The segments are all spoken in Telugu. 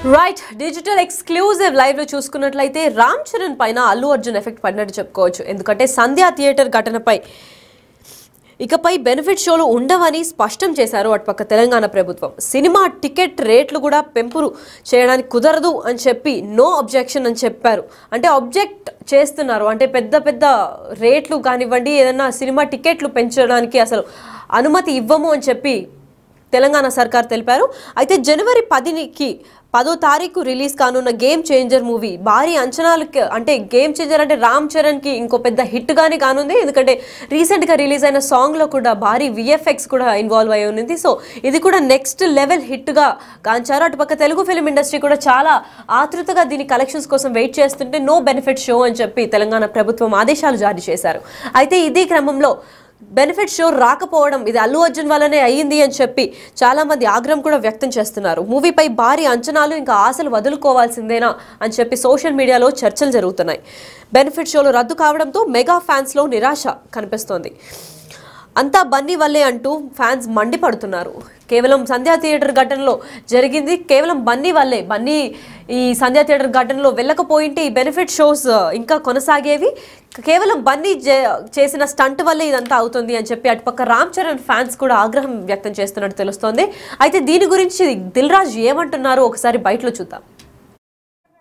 రైట్ డిజిటల్ ఎక్స్క్లూజివ్ లైవ్ లో చూసుకున్నట్లయితే రామ్ చరణ్ పైన అల్లు అర్జున్ ఎఫెక్ట్ పడినట్టు చెప్పుకోవచ్చు. ఎందుకంటే సంధ్యా థియేటర్ ఘటనపై ఇకపై బెనిఫిట్ షోలు ఉండవని స్పష్టం చేశారు అటుపక్క తెలంగాణ ప్రభుత్వం. సినిమా టికెట్ రేట్లు కూడా పెంపులు చేయడానికి కుదరదు అని చెప్పి నో అబ్జెక్షన్ అని చెప్పారు. అంటే అబ్జెక్ట్ చేస్తున్నారు, అంటే పెద్ద పెద్ద రేట్లు కానివ్వండి, ఏదన్నా సినిమా టికెట్లు పెంచడానికి అసలు అనుమతి ఇవ్వము అని చెప్పి తెలంగాణ సర్కార్ తెలిపారు. అయితే జనవరి 10వ తారీఖు రిలీజ్ కానున్న గేమ్ చేంజర్ మూవీ భారీ అంచనాలకి, అంటే గేమ్ చేంజర్ అంటే రామ్ చరణ్కి ఇంకో పెద్ద హిట్ గానే కానుంది. ఎందుకంటే రీసెంట్గా రిలీజ్ అయిన సాంగ్లో కూడా భారీ విఎఫ్ఎక్స్ కూడా ఇన్వాల్వ్ అయి ఉంది. సో ఇది కూడా నెక్స్ట్ లెవెల్ హిట్గా కాంచారు. అటుపక్క తెలుగు ఫిల్మ్ ఇండస్ట్రీ కూడా చాలా ఆతృతగా దీని కలెక్షన్స్ కోసం వెయిట్ చేస్తుంటే నో బెనిఫిట్ షో అని చెప్పి తెలంగాణ ప్రభుత్వం ఆదేశాలు జారీ చేశారు. అయితే ఇదే క్రమంలో బెనిఫిట్ షో రాకపోవడం ఇది అల్లు అర్జున్ వల్లనే అయ్యింది అని చెప్పి చాలా మంది ఆగ్రహం కూడా వ్యక్తం చేస్తున్నారు. మూవీపై భారీ అంచనాలు, ఇంకా ఆశలు వదులుకోవాల్సిందేనా అని చెప్పి సోషల్ మీడియాలో చర్చలు జరుగుతున్నాయి. బెనిఫిట్ షోలు రద్దు కావడంతో మెగా ఫ్యాన్స్లో నిరాశ కనిపిస్తోంది. అంతా బన్నీ వల్లే అంటూ ఫ్యాన్స్ మండిపడుతున్నారు. కేవలం సంధ్యా థియేటర్ ఘటనలో జరిగింది, కేవలం బన్నీ వల్లే. బన్నీ ఈ సంధ్యా థియేటర్ ఘటనలో వెళ్ళకపోయింటే ఈ బెనిఫిట్ షోస్ ఇంకా కొనసాగేవి. కేవలం బన్నీ చేసిన స్టంట్ వల్లే ఇదంతా అవుతుంది అని చెప్పి అటుపక్క రామ్ చరణ్ ఫ్యాన్స్ కూడా ఆగ్రహం వ్యక్తం చేస్తున్నట్టు తెలుస్తోంది. అయితే దీని గురించి దిల్ రాజు ఏమంటున్నారు ఒకసారి బయటలో చూద్దాం.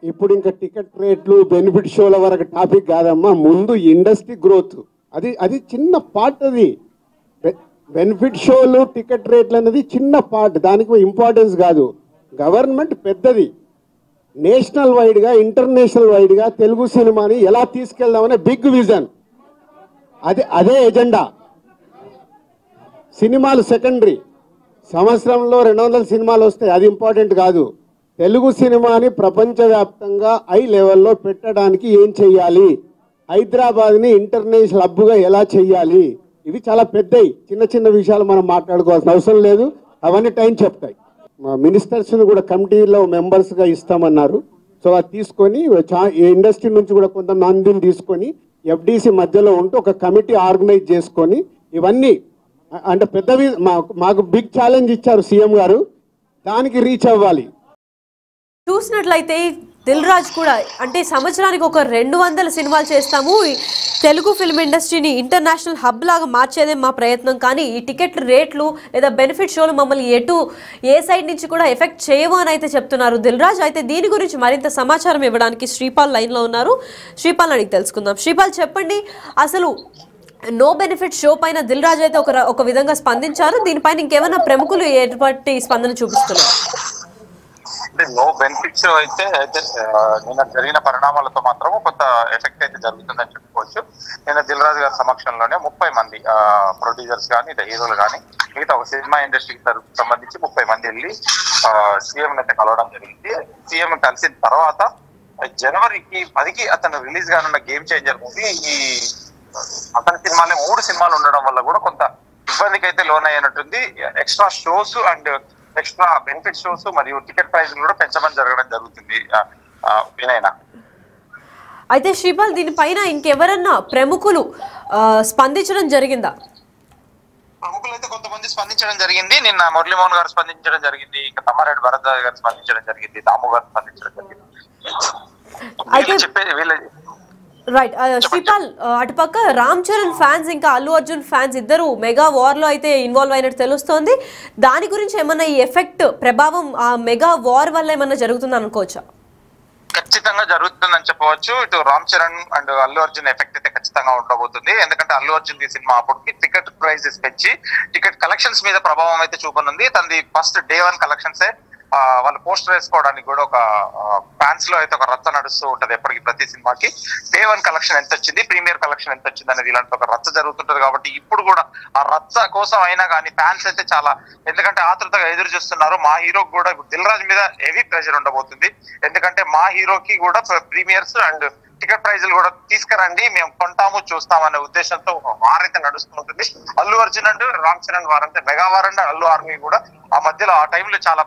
ఇప్పుడు ఇంకా టికెట్ రేట్లు బెనిఫిట్ షోల వరకు టాపిక్ కాదమ్మా, ముందు ఇండస్ట్రీ గ్రోత్ అది చిన్న పార్ట్. అది బెనిఫిట్ షోలు టికెట్ రేట్లు అనేది చిన్న పార్ట్, దానికి ఇంపార్టెన్స్ కాదు. గవర్నమెంట్ పెద్దది, నేషనల్ వైడ్గా ఇంటర్నేషనల్ వైడ్గా తెలుగు సినిమాని ఎలా తీసుకెళ్దామనే బిగ్ విజన్, అదే ఎజెండా. సినిమాలు సెకండరీ, సంవత్సరంలో 200 సినిమాలు వస్తాయి, అది ఇంపార్టెంట్ కాదు. తెలుగు సినిమాని ప్రపంచవ్యాప్తంగా హై లెవెల్లో పెట్టడానికి ఏం చెయ్యాలి, హైదరాబాద్ని ఇంటర్నేషనల్ హబ్గా ఎలా చెయ్యాలి, ఇవి చాలా పెద్దవి. చిన్న చిన్న విషయాలు మనం మాట్లాడుకోవాల్సిన అవసరం లేదు, అవన్నీ టైం చెప్తాయి. మా మినిస్టర్స్ని కూడా కమిటీలో మెంబర్స్గా ఇస్తామన్నారు. సో అది తీసుకొని ఇండస్ట్రీ నుంచి కూడా కొంతమందిని తీసుకొని ఎఫ్డీసీ మధ్యలో ఉంటూ ఒక కమిటీ ఆర్గనైజ్ చేసుకొని ఇవన్నీ, అంటే పెద్దవి మాకు బిగ్ ఛాలెంజ్ ఇచ్చారు సీఎం గారు, దానికి రీచ్ అవ్వాలి. చూసినట్లయితే దిల్ రాజు కూడా అంటే సంవత్సరానికి ఒక 200 సినిమాలు చేస్తాము, తెలుగు ఫిల్మ్ ఇండస్ట్రీని ఇంటర్నేషనల్ హబ్ లాగా మార్చేదే మా ప్రయత్నం, కానీ ఈ టికెట్ రేట్లు లేదా బెనిఫిట్ షోలు మమ్మల్ని ఏ సైడ్ నుంచి కూడా ఎఫెక్ట్ చేయవు అని అయితే చెప్తున్నారు దిల్ రాజు. అయితే దీని గురించి మరింత సమాచారం ఇవ్వడానికి శ్రీపాల్ లైన్లో ఉన్నారు. శ్రీపాల్ అడిగి తెలుసుకుందాం. శ్రీపాల్ చెప్పండి, అసలు నో బెనిఫిట్ షో పైన దిల్ రాజు అయితే ఒక విధంగా స్పందించారు, దీనిపైన ఇంకేమైనా ప్రముఖులు ఎటువంటి స్పందన చూపిస్తున్నారు? అంటే నో బెనిఫిట్స్ అయితే నిన్న జరిగిన పరిణామాలతో మాత్రం కొంత ఎఫెక్ట్ అయితే జరుగుతుందని చెప్పుకోవచ్చు. నిన్న దిల్ రాజు గారి సమక్షంలోనే 30 మంది ప్రొడ్యూసర్స్ కానీ హీరోలు కానీ మిగతా ఒక సినిమా ఇండస్ట్రీకి సంబంధించి 30 మంది వెళ్ళి సీఎం అయితే కలవడం జరిగింది. సీఎం కలిసిన తర్వాత జనవరికి 10కి అతను రిలీజ్ కానున్న గేమ్ చేంజర్ మూవీ, ఈ అతని సినిమాలే 3 సినిమాలు ఉండడం వల్ల కూడా కొంత ఇబ్బందికి అయితే లోన్ అయినట్టుంది. Extra shows and extra benefit shows మరియు టికెట్ ప్రైస్ కూడా పెంచమని జరగడం జరుగుతుంది వినయన. అయితే శ్రీపాల్, దీనిపైన ఇంకెవరన్నా ప్రముఖులు స్పందించడం జరిగిందా? ప్రముఖులు అయితే కొంతమంది స్పందించడం జరిగింది. నిన్న మురళీమోహన్ గారు స్పందించడం జరిగింది, ఇంకా తమ్మారెడ్డి భరద్వాజ్ గారు స్పందించడం జరిగింది, దాము గారు స్పందించడం జరిగింది. రైట్ శ్రీపాల్, అటుపక్క రామ్ చరణ్ ఫ్యాన్స్ ఇంకా అల్లు అర్జున్ ఫ్యాన్స్ ఇద్దరు మెగా వార్ లో అయితే ఇన్వాల్వ్ అయినట్టు తెలుస్తోంది. దాని గురించి ఏమన్నా ఈ ఎఫెక్ట్ ప్రభావం ఆ మెగా వార్ వల్ల ఏమన్నా జరుగుతుంది అనుకోవచ్చా? ఖచ్చితంగా జరుగుతుందని చెప్పవచ్చు. ఇటు రామ్ చరణ్ అండ్ అల్లు అర్జున్ ఎఫెక్ట్ అయితే ఖచ్చితంగా ఉండబోతుంది. ఎందుకంటే అల్లు అర్జున్ ఈ సినిమా అప్పటికి టికెట్ ప్రైజెస్ పెంచి టికెట్ కలెక్షన్స్ మీద ప్రభావం అయితే చూపనుంది. తనది ఫస్ట్ డే 1 కలెక్షన్సే వాళ్ళు పోస్టర్ వేసుకోవడానికి కూడా ఒక ఫ్యాన్స్ లో అయితే ఒక రచ్చ నడుస్తూ ఉంటది. ఎప్పటికీ ప్రతి సినిమాకి డే 1 కలెక్షన్ ఎంత వచ్చింది, ప్రీమియర్ కలెక్షన్ ఎంత వచ్చింది అనేది ఇలాంటి ఒక రచ్చ జరుగుతుంటది. కాబట్టి ఇప్పుడు కూడా ఆ రచ్చ కోసం అయినా కానీ ఫ్యాన్స్ అయితే చాలా, ఎందుకంటే ఆతృతగా ఎదురు చూస్తున్నారు. మా హీరోకి కూడా ఇప్పుడు దిల్ రాజు మీద హెవీ ప్రెషర్ ఉండబోతుంది. ఎందుకంటే మా హీరోకి కూడా ప్రీమియర్స్ అండ్ టికెట్ ప్రైజులు కూడా తీసుకురండి, మేము కొంటాము చూస్తామనే ఉద్దేశంతో వారైతే నడుస్తూ ఉంటుంది. అల్లు అర్జున్ అండ్ రామ్ చరణ్ వారంటే mega war and Allu army కూడా ఆ మధ్యలో ఆ టైంలో చాలా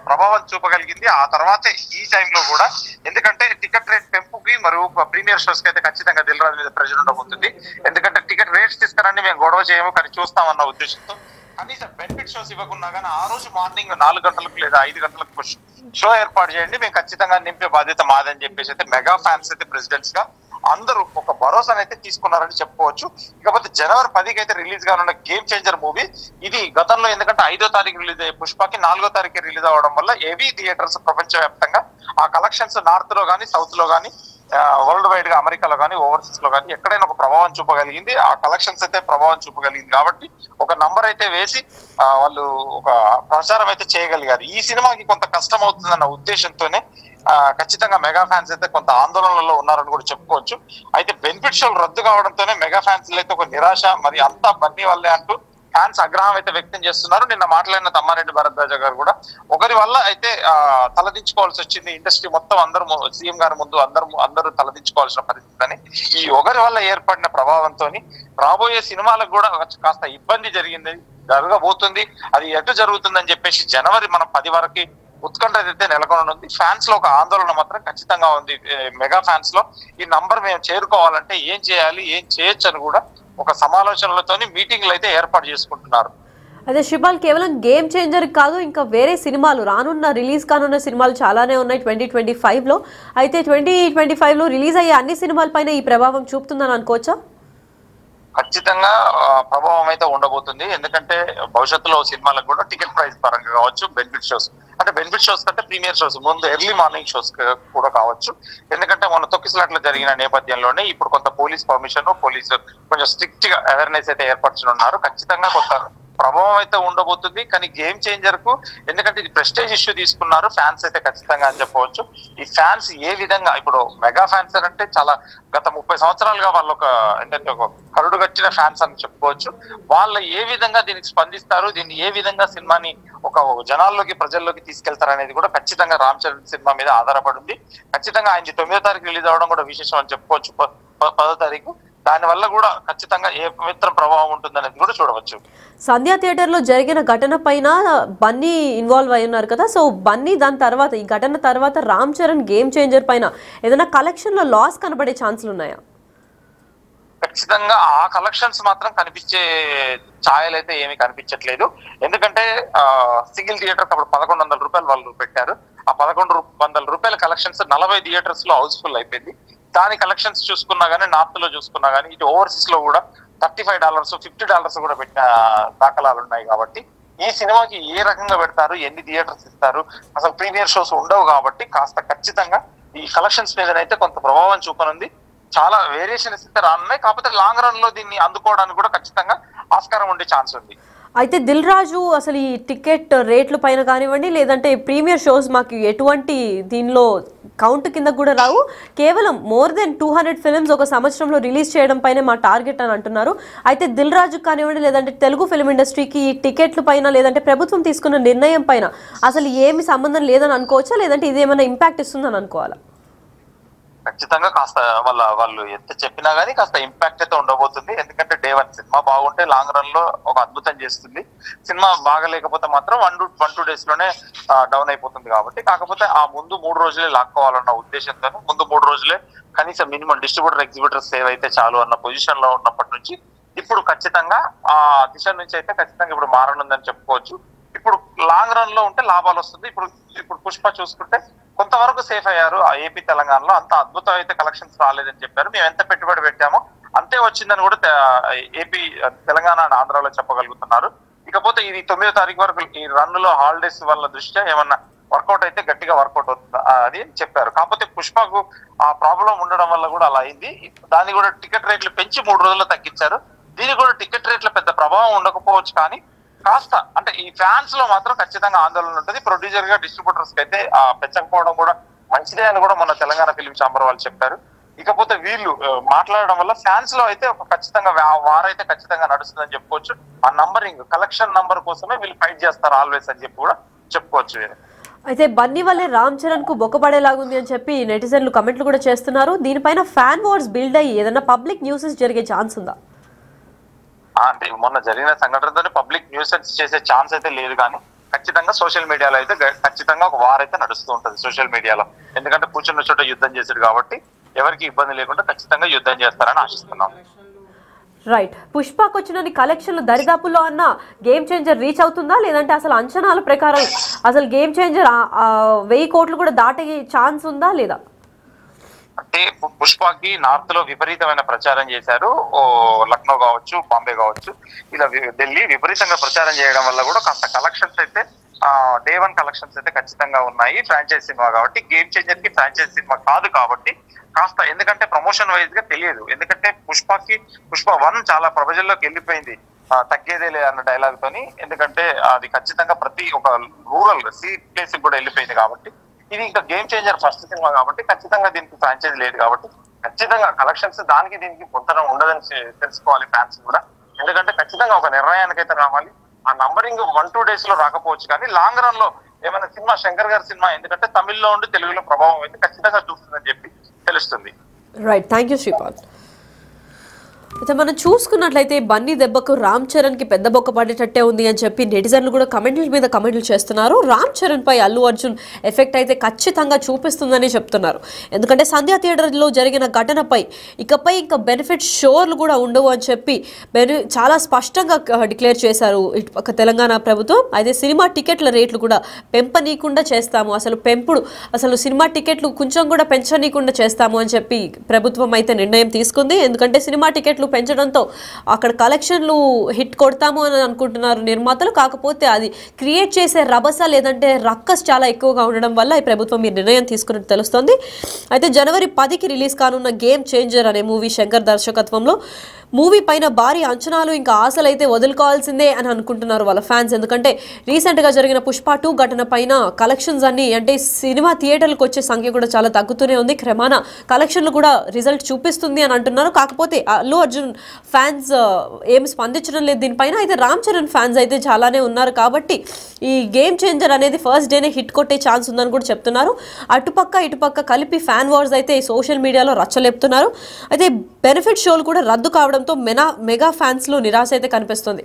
ప్రభావం చూపగలిగింది. ఆ తర్వాతే ఈ టైంలో కూడా, ఎందుకంటే టికెట్ రేట్ పెంపుకి మరియు ప్రీమియర్ షోస్ కి అయితే ఖచ్చితంగా దిల్ రాజు మీద ప్రెషర్ ఉండబోతుంది. ఎందుకంటే టికెట్ రేట్స్ తీసుకురండి, మేము గొడవ చేయము కానీ చూస్తామన్న ఉద్దేశంతో కనీసం బెనిఫిట్ షోస్ ఇవ్వకున్నా కానీ ఆ రోజు మార్నింగ్ 4 గంటలకు లేదా 5 గంటలకు షో ఏర్పాటు చేయండి, మేము ఖచ్చితంగా నింపే బాధ్యత మాదని చెప్పేసి అయితే మెగా ఫ్యాన్స్ అయితే ప్రెసిడెంట్స్ గా అందరూ ఒక భరోసాను అయితే తీసుకున్నారని చెప్పుకోవచ్చు. ఇకపోతే జనవరి 10కి అయితే రిలీజ్ కానున్న గేమ్ చేంజర్ మూవీ ఇది గతంలో ఎందుకంటే 5వ తారీఖు రిలీజ్ అయ్యే పుష్పకి 4వ తారీఖు రిలీజ్ అవ్వడం వల్ల ఏవీ థియేటర్స్ ప్రపంచవ్యాప్తంగా ఆ కలెక్షన్స్ నార్త్ లో కానీ సౌత్ లో కానీ వరల్డ్ వైడ్ గా అమెరికాలో కానీ ఓవర్సీస్ లో కానీ ఎక్కడైనా ఒక ప్రభావం చూపగలిగింది. ఆ కలెక్షన్స్ అయితే ప్రభావం చూపగలిగింది కాబట్టి ఒక నంబర్ అయితే వేసి వాళ్ళు ఒక ప్రచారం అయితే చేయగలిగారు. ఈ సినిమాకి కొంత కష్టం అవుతుందన్న ఉద్దేశంతోనే ఖచ్చితంగా మెగా ఫ్యాన్స్ అయితే కొంత ఆందోళనలో ఉన్నారని కూడా చెప్పుకోవచ్చు. అయితే బెనిఫిట్ షోలు రద్దు కావడంతోనే మెగా ఫ్యాన్స్ అయితే ఒక నిరాశ, మరి అంతా బన్నీ వల్లే అంటూ ఫ్యాన్స్ ఆగ్రహం అయితే వ్యక్తం చేస్తున్నారు. నిన్న మాట్లాడిన తమ్మారెడ్డి భరద్వాజ గారు కూడా ఒకరి వల్ల అయితే తలదించుకోవాల్సి వచ్చింది, ఇండస్ట్రీ మొత్తం అందరూ సీఎం గారి ముందు అందరూ తలదించుకోవాల్సిన పరిస్థితి అని. ఈ ఒకరి వల్ల ఏర్పడిన ప్రభావంతో రాబోయే సినిమాలకు కూడా కాస్త ఇబ్బంది జరగబోతుంది. అది ఎటు జరుగుతుందని చెప్పేసి జనవరి 10 వరకు ఉత్కంఠ అయితే నెలకొననుంది. ఫ్యాన్స్ లో ఒక ఆందోళన మాత్రం ఖచ్చితంగా ఉంది. మెగా ఫ్యాన్స్ లో ఈ నంబర్ మేము చేరుకోవాలంటే ఏం చేయాలి, ఏం చేయొచ్చు అని కూడా ఒక సమాలోచనలతోని మీటింగ్లు అయితే ఏర్పాటు చేసుకుంటున్నారు. అదే శిబాల్, కేవలం గేమ్ చేంజర్ కాదు, ఇంకా వేరే సినిమాలు రిలీజ్ కానున్న సినిమాలు చాలానే ఉన్నాయి 2025లో. అయితే 2025లో రిలీజ్ అయ్యే అన్ని సినిమాల పైన ఈ ప్రభావం చూపుతుందని అనుకోవచ్చా? ఖచ్చితంగా ప్రభావం అయితే ఉండబోతుంది. ఎందుకంటే భవిష్యత్తులో సినిమాలకు కూడా టికెట్ ప్రైస్ పరంగా కావచ్చు, బెనిఫిట్ షోస్ అంటే బెనిఫిట్ షోస్ కంటే ప్రీమియర్ షోస్ ముందు ఎర్లీ మార్నింగ్ షోస్ కూడా కావచ్చు. ఎందుకంటే మన తొక్కిసలాట్లు జరిగిన నేపథ్యంలోనే ఇప్పుడు కొంత పోలీస్ కొంచెం స్ట్రిక్ట్ గా అవేర్నెస్ అయితే ఏర్పరచనున్నారు. ఖచ్చితంగా కొంత ప్రభావం అయితే ఉండబోతుంది. కానీ గేమ్ చేంజర్ కు ఎందుకంటే ఇది ప్రెస్టేజ్ ఇష్యూ తీసుకున్నారు ఫ్యాన్స్ అయితే ఖచ్చితంగా అని చెప్పవచ్చు. ఈ ఫ్యాన్స్ ఏ విధంగా ఇప్పుడు మెగా ఫ్యాన్స్ అంటే చాలా గత 30 సంవత్సరాలుగా వాళ్ళు ఒక ఏంటంటే ఒక కరుడు కట్టిన ఫ్యాన్స్ అని చెప్పుకోవచ్చు. వాళ్ళు ఏ విధంగా దీనికి స్పందిస్తారు, దీన్ని ఏ విధంగా సినిమాని ఒక జనాల్లోకి ప్రజల్లోకి తీసుకెళ్తారు అనేది కూడా ఖచ్చితంగా రామ్ చరణ్ సినిమా మీద ఆధారపడింది. ఖచ్చితంగా ఆయన 9వ తారీఖు రిలీజ్ అవ్వడం కూడా విశేషం అని చెప్పుకోవచ్చు. 10వ తారీఖు దాని వల్ల కూడా ఖచ్చితంగా ఏ పవిత్ర ప్రభావం ఉంటుందనేది కూడా చూడవచ్చు. సంధ్యా థియేటర్ లో జరిగిన ఘటన పైన బన్నీ ఇన్వాల్వ్ అయి ఉన్నారు కదా, సో బన్నీ దాని తర్వాత ఈ ఘటన తర్వాత రామ్ చరణ్ గేమ్ చేంజర్ పైన ఏదైనా కలెక్షన్ లో లాస్ కనబడే ఛాన్సులు ఉన్నాయా? ఖచ్చితంగా ఆ కలెక్షన్స్ మాత్రం కనిపించే ఛాయలు అయితే ఏమీ కనిపించట్లేదు. ఎందుకంటే సింగిల్ థియేటర్ అప్పుడు 1100 రూపాయలు వాళ్ళు పెట్టారు. ఆ 1100 రూపాయల కలెక్షన్స్ 40 థియేటర్స్ లో హౌస్ఫుల్ అయిపోయింది. దాని కలెక్షన్స్ చూసుకున్నా గానీ నార్త్ లో చూసుకున్నా గానీ ఇటు ఓవర్సీస్ లో కూడా $35 $50 కూడా పెట్టిన దాఖలాలు ఉన్నాయి. కాబట్టి ఈ సినిమాకి ఏ రకంగా పెడతారు, ఎన్ని థియేటర్స్ ఇస్తారు, అసలు ప్రీమియర్ షోస్ ఉండవు కాబట్టి కాస్త ఖచ్చితంగా ఈ కలెక్షన్స్ మీదనైతే కొంత ప్రభావం చూపనుంది. చాలా వేరియేషన్స్ అయితే రానున్నాయి. కాకపోతే లాంగ్ రన్ లో దీన్ని అందుకోవడానికి కూడా ఖచ్చితంగా ఆస్కారం ఉండే ఛాన్స్ ఉంది. అయితే దిల్ రాజు అసలు ఈ టికెట్ రేట్ల పైన కానివ్వండి, లేదంటే ప్రీమియర్ షోస్ మాకు ఎటువంటి దీనిలో కౌంట్ కింద కూడా రావు, కేవలం మోర్ దెన్ 200 ఫిల్మ్స్ ఒక సంవత్సరంలో రిలీజ్ చేయడం పైన మా టార్గెట్ అని అంటున్నారు. అయితే దిల్ రాజు కానివ్వండి, లేదంటే తెలుగు ఫిల్మ్ ఇండస్ట్రీకి ఈ టికెట్ల పైన లేదంటే ప్రభుత్వం తీసుకున్న నిర్ణయం పైన అసలు ఏమి సంబంధం లేదని అనుకోవచ్చా, లేదంటే ఇది ఏమైనా ఇంపాక్ట్ ఇస్తుందని అనుకోవాలా? ఖచ్చితంగా కాస్త వాళ్ళు ఎంత చెప్పినా గానీ కాస్త ఇంపాక్ట్ అయితే ఉండబోతుంది. ఎందుకంటే డే 1 సినిమా బాగుంటే లాంగ్ రన్ లో ఒక అద్భుతం చేస్తుంది. సినిమా బాగలేకపోతే మాత్రం 1-2 డేస్ లోనే డౌన్ అయిపోతుంది. కాబట్టి కాకపోతే ఆ ముందు 3 రోజులే లాక్కోవాలన్న ఉద్దేశంతో ముందు 3 రోజులే కనీసం మినిమం డిస్ట్రిబ్యూటర్ ఎగ్జిబిటర్ సేవ్ అయితే చాలు అన్న పొజిషన్ లో ఉన్నప్పటి నుంచి ఇప్పుడు ఖచ్చితంగా ఆ దిశ నుంచి అయితే ఖచ్చితంగా ఇప్పుడు మారనుందని చెప్పుకోవచ్చు. ఇప్పుడు లాంగ్ రన్ లో ఉంటే లాభాలు వస్తుంది. ఇప్పుడు పుష్ప చూసుకుంటే కొంతవరకు సేఫ్ అయ్యారు. ఆ ఏపీ తెలంగాణలో అంత అద్భుతం అయితే కలెక్షన్స్ రాలేదని చెప్పారు. మేము ఎంత పెట్టుబడి పెట్టామో అంతే వచ్చిందని కూడా ఏపీ తెలంగాణ ఆంధ్రాలో చెప్పగలుగుతున్నారు. ఇకపోతే ఇది 9వ తారీఖు వరకు ఈ రన్ లో హాలిడేస్ వల్ల దృష్ట్యా ఏమన్నా వర్కౌట్ అయితే గట్టిగా వర్కౌట్ అవుతుంది అది చెప్పారు. కాకపోతే పుష్పకు ఆ ప్రాబ్లం ఉండడం వల్ల కూడా అలా అయింది. దాన్ని కూడా టికెట్ రేట్లు పెంచి 3 రోజుల్లో తగ్గించారు. దీనికి కూడా టికెట్ రేట్ల పెద్ద ప్రభావం ఉండకపోవచ్చు. కానీ కాస్త అంటే ఈ ఫ్యాన్స్ లో మాత్రం ఖచ్చితంగా ఆందోళన ఉంటుంది. ప్రొడ్యూసర్ గా డిస్ట్రిబ్యూటర్స్ కి అయితే పెంచకపోవడం కూడా మంచిదే అని కూడా మన తెలంగాణ ఫిల్మ్ ఛాంబర్ వాళ్ళు చెప్పారు. ఇకపోతే వీళ్ళు మాట్లాడడం వల్ల ఫ్యాన్స్ లో అయితే ఒక ఖచ్చితంగా వారైతే ఖచ్చితంగా నడుస్తుందని చెప్పుకోవచ్చు. ఆ నంబరింగ్ కలెక్షన్ నంబర్ కోసమే వీళ్ళు ఫైట్ చేస్తారు ఆల్వేస్ అని చెప్పి కూడా చెప్పుకోవచ్చు. అయితే బన్నీ వల్లే రామ్ చరణ్ కు బొక్కపడేలాగుంది అని చెప్పి నెటిజన్లు కమెంట్లు కూడా చేస్తున్నారు. దీనిపైన ఫ్యాన్ వార్స్ బిల్డ్ అయ్యి ఏదైనా పబ్లిక్ న్యూసెస్ జరిగే ఛాన్స్ ఉందా? అంటే మొన్న జరిగిన సంఘటనతో పబ్లిక్ న్యూసెన్స్ చేసే ఛాన్స్ అయితే లేదు. కానీ ఖచ్చితంగా సోషల్ మీడియాలో అయితే ఖచ్చితంగా ఒక వార్ అయితే నడుస్తూ ఉంటది సోషల్ మీడియాలో. ఎందుకంటే కూర్చున్న చోట యుద్ధం చేసాడు కాబట్టి ఎవరికి ఇబ్బంది లేకుండా ఖచ్చితంగా యుద్ధం చేస్తారని ఆశిస్తున్నాం. రైట్. పుష్పకు వచ్చిన కలెక్షన్లు దరిదాపుల్లో అన్న గేమ్ చేంజర్ రీచ్ అవుతుందా, లేదంటే అసలు అంచనాల ప్రకారం అసలు గేమ్ చేంజర్ 1000 కోట్లు కూడా దాటే ఛాన్స్ ఉందా లేదా? అంటే పుష్పకి నార్త్ లో విపరీతమైన ప్రచారం చేశారు. లక్నో కావచ్చు, బాంబే కావచ్చు, ఇలా ఢిల్లీ విపరీతంగా ప్రచారం చేయడం వల్ల కూడా కాస్త కలెక్షన్స్ అయితే డే 1 కలెక్షన్స్ అయితే ఖచ్చితంగా ఉన్నాయి. ఫ్రాంచైజ్ సినిమా కాబట్టి, గేమ్ చేంజర్ కి ఫ్రాంచైజ్ సినిమా కాదు కాబట్టి కాస్త, ఎందుకంటే ప్రమోషన్ వైజ్ గా తెలియదు. ఎందుకంటే పుష్ప 1 చాలా ప్రజల్లోకి వెళ్ళిపోయింది తగ్గేదేలే అన్న డైలాగ్ తోని. ఎందుకంటే అది ఖచ్చితంగా ప్రతి ఒక రూరల్ ప్లేస్ కూడా వెళ్ళిపోయింది కాబట్టి, ఇది ఇంకా గేమ్ చేంజర్ ఫస్ట్ సినిమా కాబట్టి ఖచ్చితంగా దీనికి ఫ్రాంచైజ్ లేదు కాబట్టి ఖచ్చితంగా కలెక్షన్స్ దానికి దీనికి పొందడం ఉండదని తెలుసుకోవాలి ఫ్యాన్స్ కూడా. ఎందుకంటే ఖచ్చితంగా ఒక నిర్ణయానికి అయితే రావాలి. ఆ నంబరింగ్ 1-2 days లో రాకపోవచ్చు, కానీ లాంగ్ రన్ లో ఏమైనా సినిమా శంకర్ గారి సినిమా, ఎందుకంటే తమిళ్లో ఉండి తెలుగులో ప్రభావం అయితే ఖచ్చితంగా చూస్తుందని చెప్పి తెలుస్తుంది. Right, thank you Sripal. అయితే మనం చూసుకున్నట్లయితే బన్నీ దెబ్బకు రామ్ చరణ్ కి పెద్ద బొక్క పడేటట్టే ఉంది అని చెప్పి నెటిజన్లు కూడా కమెంట్ల మీద కమెంట్లు చేస్తున్నారు. రామ్ చరణ్ పై అల్లు అర్జున్ ఎఫెక్ట్ అయితే ఖచ్చితంగా చూపిస్తుందని చెప్తున్నారు. ఎందుకంటే సంధ్యా థియేటర్లో జరిగిన ఘటనపై ఇకపై ఇంకా బెనిఫిట్ షోలు కూడా ఉండవు అని చెప్పి చాలా స్పష్టంగా డిక్లేర్ చేశారు ఇటు తెలంగాణ ప్రభుత్వం. అయితే సినిమా టికెట్ల రేట్లు కూడా పెంపనీయకుండా చేస్తాము, అసలు సినిమా టికెట్లు కొంచెం కూడా పెంచనీయకుండా చేస్తాము అని చెప్పి ప్రభుత్వం అయితే నిర్ణయం తీసుకుంది. ఎందుకంటే సినిమా టికెట్లు పెంచడంతో అక్కడ కలెక్షన్లు హిట్ కొడతాము అని అనుకుంటున్నారు నిర్మాతలు. కాకపోతే అది క్రియేట్ చేసే రభస లేదంటే రక్కస్ చాలా ఎక్కువగా ఉండడం వల్ల ఈ ప్రభుత్వం ఈ నిర్ణయం తీసుకున్నట్టు తెలుస్తోంది. అయితే జనవరి 10కి రిలీజ్ కానున్న గేమ్ చేంజర్ అనే మూవీ శంకర్ దర్శకత్వంలో మూవీ పైన భారీ అంచనాలు ఇంకా ఆశలు అయితే వదులుకోవాల్సిందే అని అనుకుంటున్నారు వాళ్ళ ఫ్యాన్స్. ఎందుకంటే రీసెంట్గా జరిగిన పుష్ప 2 ఘటన పైన కలెక్షన్స్ అన్ని, అంటే సినిమా థియేటర్లకు వచ్చే సంఖ్య కూడా చాలా తగ్గుతూనే ఉంది. క్రమాన కలెక్షన్లు కూడా రిజల్ట్ చూపిస్తుంది అని అంటున్నారు. కాకపోతే అల్లు అర్జున్ ఫ్యాన్స్ ఏమి స్పందించడం లేదు దీనిపైన. అయితే రామ్ చరణ్ ఫ్యాన్స్ అయితే చాలానే ఉన్నారు కాబట్టి ఈ గేమ్ చేంజర్ అనేది ఫస్ట్ డేనే హిట్ కొట్టే ఛాన్స్ ఉందని కూడా చెప్తున్నారు. అటుపక్క ఇటుపక్క కలిపి ఫ్యాన్ వార్స్ అయితే సోషల్ మీడియాలో రచ్చలేపుతున్నారు. అయితే బెనిఫిట్ షోలు కూడా రద్దు కావడంతో మెగా ఫ్యాన్స్లో నిరాశ అయితే కనిపిస్తుంది.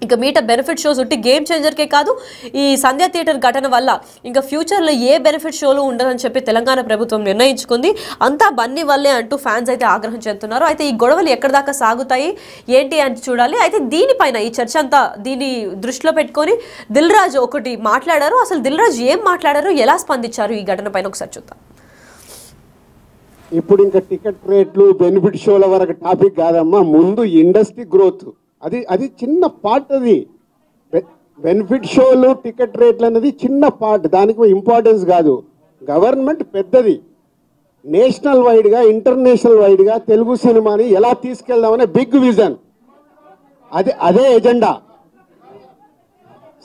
ఇక మీట బెనిఫిట్ షోస్ ఉట్టి గేమ్ చేంజర్కే కాదు, ఈ సంధ్యా థియేటర్ ఘటన వల్ల ఇంకా ఫ్యూచర్లో ఏ బెనిఫిట్ షోలు ఉండదని చెప్పి తెలంగాణ ప్రభుత్వం నిర్ణయించుకుంది. అంతా బన్నీ వల్లే అంటూ ఫ్యాన్స్ అయితే ఆగ్రహం చెందుతున్నారు. అయితే ఈ గొడవలు ఎక్కడి దాకా సాగుతాయి ఏంటి అని చూడాలి. అయితే దీనిపైన ఈ చర్చ అంతా దీన్ని దృష్టిలో పెట్టుకొని దిల్ రాజు ఒకటి మాట్లాడారు. అసలు దిల్ రాజు ఏం మాట్లాడారు, ఎలా స్పందించారు ఈ ఘటన పైన ఒకసారి చూద్దాం. ఇప్పుడు ఇంకా టికెట్ రేట్లు బెనిఫిట్ షోల వరకు టాపిక్ కాదమ్మా, ముందు ఇండస్ట్రీ గ్రోత్ అది చిన్న పార్ట్. అది బెనిఫిట్ షోలు టికెట్ రేట్లు అనేది చిన్న పార్ట్, దానికి ఇంపార్టెన్స్ కాదు. గవర్నమెంట్ పెద్దది, నేషనల్ వైడ్గా ఇంటర్నేషనల్ వైడ్గా తెలుగు సినిమాని ఎలా తీసుకెళ్దామనే బిగ్ విజన్, అదే ఎజెండా.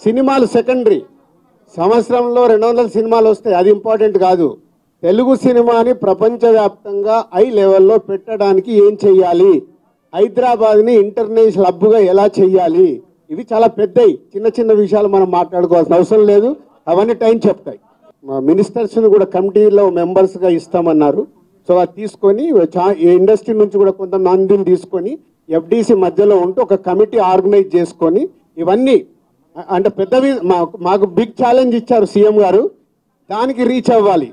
సినిమాలు సెకండరీ, సంవత్సరంలో 200 సినిమాలు వస్తాయి, అది ఇంపార్టెంట్ కాదు. తెలుగు సినిమాని ప్రపంచవ్యాప్తంగా హై లెవెల్లో పెట్టడానికి ఏం చెయ్యాలి, హైదరాబాద్ని ఇంటర్నేషనల్ హబ్గా ఎలా చెయ్యాలి, ఇవి చాలా పెద్దవి. చిన్న చిన్న విషయాలు మనం మాట్లాడుకోవాల్సిన అవసరం లేదు, అవన్నీ టైం చెప్తాయి. మా మినిస్టర్స్ని కూడా కమిటీలో మెంబర్స్గా ఇస్తామన్నారు. సో అది తీసుకొని ఇండస్ట్రీ నుంచి కూడా కొంతమందిని తీసుకొని ఎఫ్డీసీ మధ్యలో ఉంటూ ఒక కమిటీ ఆర్గనైజ్ చేసుకొని ఇవన్నీ, అంటే పెద్దవి మాకు బిగ్ ఛాలెంజ్ ఇచ్చారు సీఎం గారు, దానికి రీచ్ అవ్వాలి.